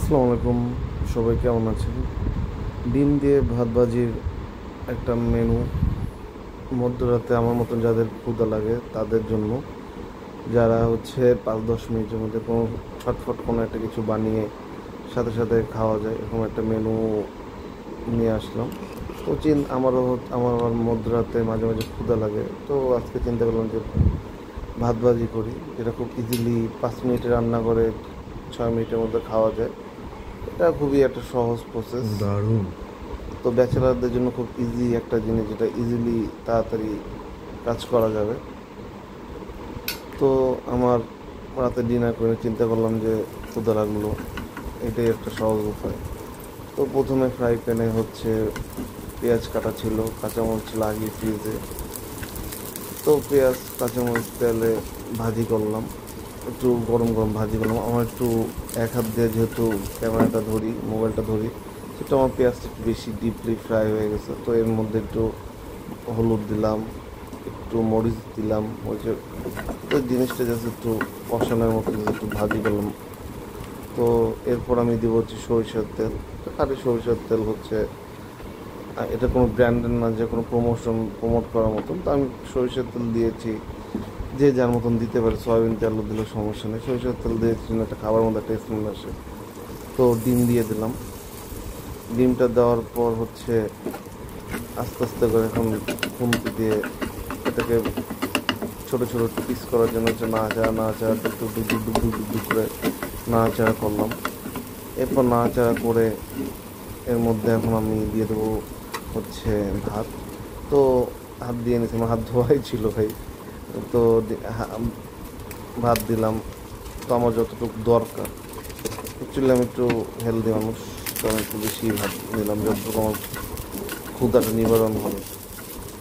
আসসালামু আলাইকুম, সবাই কেমন আছেন? ডিম দিয়ে ভাত ভাজির একটা মেনু মধ্যরাতে আমার মতন যাদের ক্ষুধা লাগে তাদের জন্য, যারা 5-10 মিনিটের মধ্যে কোনো ছটফট কোনো একটা কিছু বানিয়ে সাথে সাথে খাওয়া যায় এরকম একটা মেনু নিয়ে আসলাম। তো আমার আবার মধ্যরাতে মাঝে মাঝে ক্ষুধা লাগে, তো আজকে চিন্তা করলাম যে ভাত ভাজি করি, যেটা খুব ইজিলি 5 মিনিটে রান্না করে 6 মিনিটের মধ্যে খাওয়া যায়। এটা খুবই একটা সহজ প্রসেস। দারুণ। তো ব্যাচেলারদের জন্য খুব ইজি একটা জিনিস, যেটা ইজিলি তাড়াতাড়ি কাজ করা যাবে। তো আমার রাতে ডিনার করে চিন্তা করলাম যে ক্ষুধা লাগলো, এটাই একটা সহজ উপায়। তো প্রথমে ফ্রাই প্যানে পেঁয়াজ কাটা ছিল, কাঁচামরিচ লাগিয়ে ফ্রিজে। তো পেঁয়াজ কাঁচামরিচ তেলে ভাজি করলাম, একটু গরম গরম ভাজি করলাম। আমার একটু এক হাত দিয়ে যেহেতু ক্যামেরাটা ধরি, মোবাইলটা ধরি, সেটা আমার পেঁয়াজটা একটু বেশি ডিপলি ফ্রাই হয়ে গেছে। তো এর মধ্যে একটু হলুদ দিলাম, একটু মরিচ দিলাম, তো জিনিসটা জাস্ট একটু কষানোর মতো একটু ভাজি করলাম। তো এরপর আমি দিব সরিষার তেল। তো খাঁটি সরিষার তেল এটা কোনো ব্র্যান্ডের না যে কোনো প্রমোট করার মতন। তো আমি সরিষার তেল দিয়েছি, যে যার মতন দিতে পারে, সয়াবিন তেলও দিলে সমস্যা নেই। সরিষার তেল দিয়েছি জন্য একটা খাবার মধ্যে টেস্ট নিয়ে আসে। তো ডিম দিয়ে দিলাম। ডিমটা দেওয়ার পর আস্তে আস্তে করে এখন খুন্তি দিয়ে এটাকে ছোট ছোট পিস করার জন্য নাড়াচাড়া একটু ডুক ডুক ডুক ডুক ডুক ডুক করে নাড়াচাড়া করলাম। এরপর নাড়াচাড়া করে এর মধ্যে এখন আমি দিয়ে দেবো হচ্ছে ভাত। তো হাত দিয়ে নিয়েছি, আমার হাত ধোয়াই ছিল ভাই। তো ভাত দিলাম। তো আমার যতটুকু দরকার, অ্যাকচুয়ালি আমি একটু হেলদি মানুষ, তো আমি একটু বেশি ভাত নিলাম যতটুকু আমার ক্ষুধাটা নিবারণ হবে।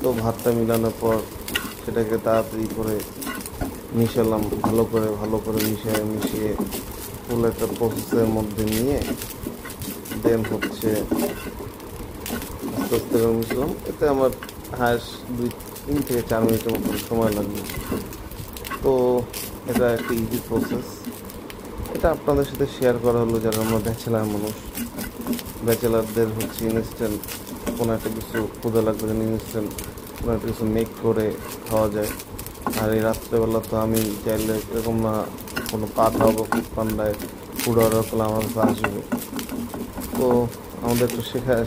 তো ভাতটা মিলানোর পর সেটাকে তাড়াতাড়ি করে মিশালাম, ভালো করে মিশিয়ে ফুল একটা প্রসেসের মধ্যে নিয়ে দেন আস্তে আস্তে করে মিশলাম। এতে আমার হাঁস 2-3 থেকে 4 মিনিটের মতো সময় লাগবে। তো এটা একটা ইজি প্রসেস। এটা আপনাদের সাথে শেয়ার করা হলো যারা আমরা ব্যাচেলার মানুষ। ব্যাচেলারদের ইনস্ট্যান্ট কোনো একটা কিছু ক্ষুধা লাগবে, যেন ইনস্ট্যান্ট কোনো একটা কিছু মেক করে খাওয়া যায়। আর এই রাত্রেবেলা তো আমি চাইলে এরকম না, কোনো পাঠাও বা ফুড পান্ডায় ফুড অর্ডার করলে আমার কাছে আসবে। তো আমাদের একটু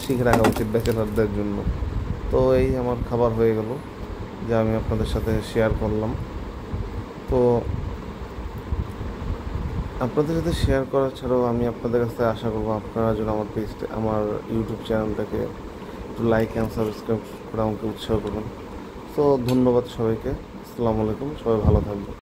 শিখে রাখা উচিত ব্যাচেলারদের জন্য। তো এই আমার খাবার হয়ে গেল, যা আমি আপনাদের সাথে শেয়ার করলাম। তো আপনাদের সাথে শেয়ার করা ছাড়াও আমি আপনাদের কাছ থেকে আশা করবো আপনারা যেন আমার ইউটিউব চ্যানেলটাকে একটু লাইক অ্যান্ড সাবস্ক্রাইব করে আমাকে উৎসাহ করবেন। তো ধন্যবাদ সবাইকে। আসসালামু আলাইকুম, সবাই ভালো থাকবেন।